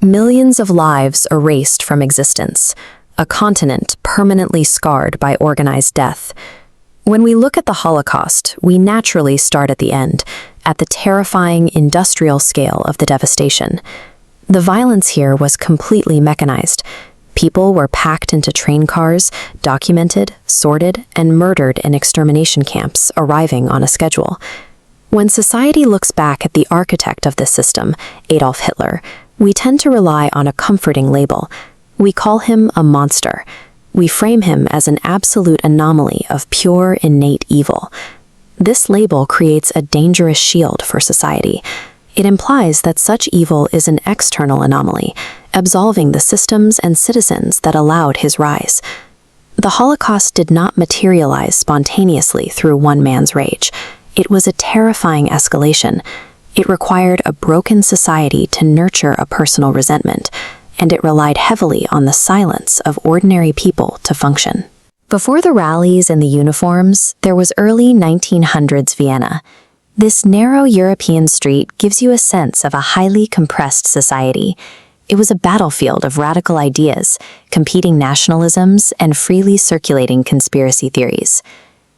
Millions of lives erased from existence, a continent permanently scarred by organized death. When we look at the Holocaust, we naturally start at the end, at the terrifying industrial scale of the devastation. The violence here was completely mechanized. People were packed into train cars, documented, sorted, and murdered in extermination camps, arriving on a schedule. When society looks back at the architect of this system, Adolf Hitler, we tend to rely on a comforting label. We call him a monster. We frame him as an absolute anomaly of pure, innate evil. This label creates a dangerous shield for society. It implies that such evil is an external anomaly, absolving the systems and citizens that allowed his rise. The Holocaust did not materialize spontaneously through one man's rage. It was a terrifying escalation. It required a broken society to nurture a personal resentment, and it relied heavily on the silence of ordinary people to function. Before the rallies and the uniforms, there was early 1900s Vienna. This narrow European street gives you a sense of a highly compressed society. It was a battlefield of radical ideas, competing nationalisms, and freely circulating conspiracy theories.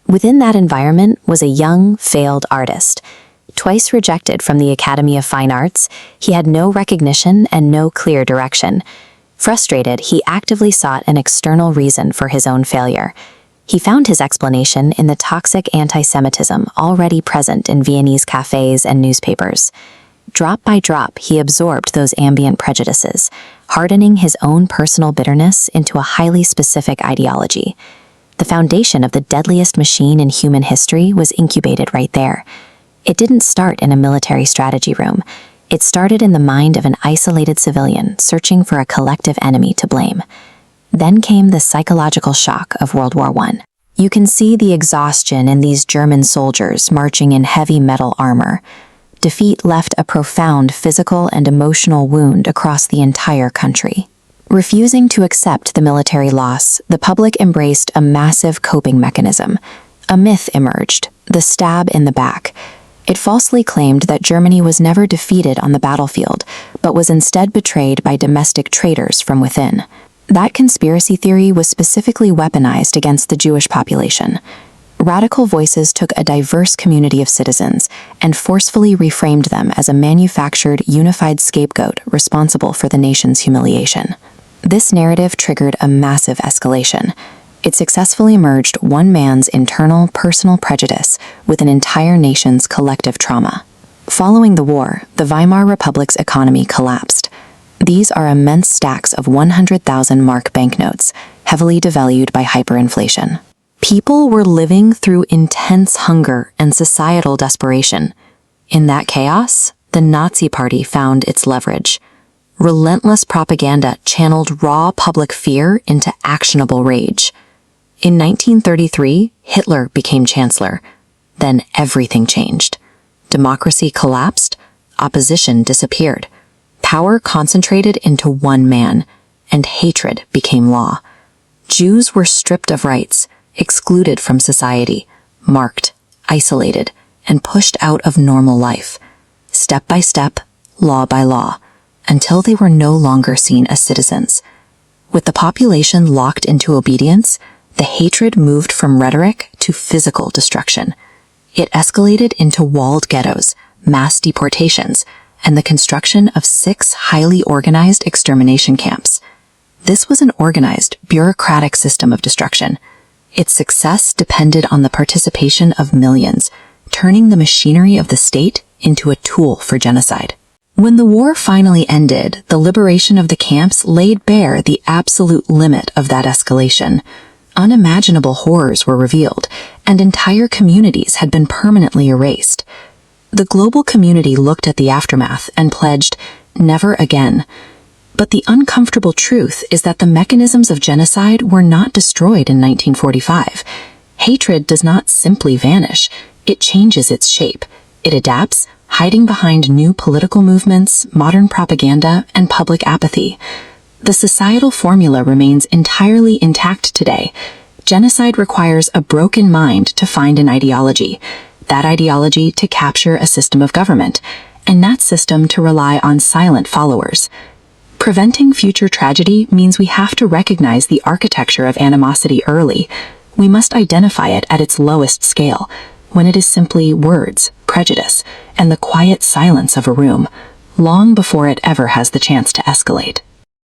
Within that environment was a young, failed artist. Twice rejected from the Academy of Fine Arts, he had no recognition and no clear direction. Frustrated, he actively sought an external reason for his own failure. He found his explanation in the toxic anti-Semitism already present in Viennese cafes and newspapers. Drop by drop, he absorbed those ambient prejudices, hardening his own personal bitterness into a highly specific ideology. The foundation of the deadliest machine in human history was incubated right there. It didn't start in a military strategy room. It started in the mind of an isolated civilian searching for a collective enemy to blame. Then came the psychological shock of World War I. You can see the exhaustion in these German soldiers marching in heavy metal armor. Defeat left a profound physical and emotional wound across the entire country. Refusing to accept the military loss, the public embraced a massive coping mechanism. A myth emerged, the stab in the back. It falsely claimed that Germany was never defeated on the battlefield, but was instead betrayed by domestic traitors from within. That conspiracy theory was specifically weaponized against the Jewish population. Radical voices took a diverse community of citizens and forcefully reframed them as a manufactured, unified scapegoat responsible for the nation's humiliation. This narrative triggered a massive escalation. It successfully merged one man's internal, personal prejudice with an entire nation's collective trauma. Following the war, the Weimar Republic's economy collapsed. These are immense stacks of 100,000 mark banknotes, heavily devalued by hyperinflation. People were living through intense hunger and societal desperation. In that chaos, the Nazi Party found its leverage. Relentless propaganda channeled raw public fear into actionable rage. In 1933, Hitler became chancellor. Then everything changed. Democracy collapsed, opposition disappeared. Power concentrated into one man, and hatred became law. Jews were stripped of rights, excluded from society, marked, isolated, and pushed out of normal life, step by step, law by law, until they were no longer seen as citizens. With the population locked into obedience, the hatred moved from rhetoric to physical destruction. It escalated into walled ghettos, mass deportations, and the construction of 6 highly organized extermination camps. This was an organized, bureaucratic system of destruction. Its success depended on the participation of millions, turning the machinery of the state into a tool for genocide. When the war finally ended, the liberation of the camps laid bare the absolute limit of that escalation. Unimaginable horrors were revealed, and entire communities had been permanently erased. The global community looked at the aftermath and pledged, never again. But the uncomfortable truth is that the mechanisms of genocide were not destroyed in 1945. Hatred does not simply vanish, it changes its shape. It adapts, hiding behind new political movements, modern propaganda, and public apathy. The societal formula remains entirely intact today. Genocide requires a broken mind to find an ideology, that ideology to capture a system of government, and that system to rely on silent followers. Preventing future tragedy means we have to recognize the architecture of animosity early. We must identify it at its lowest scale, when it is simply words, prejudice, and the quiet silence of a room, long before it ever has the chance to escalate.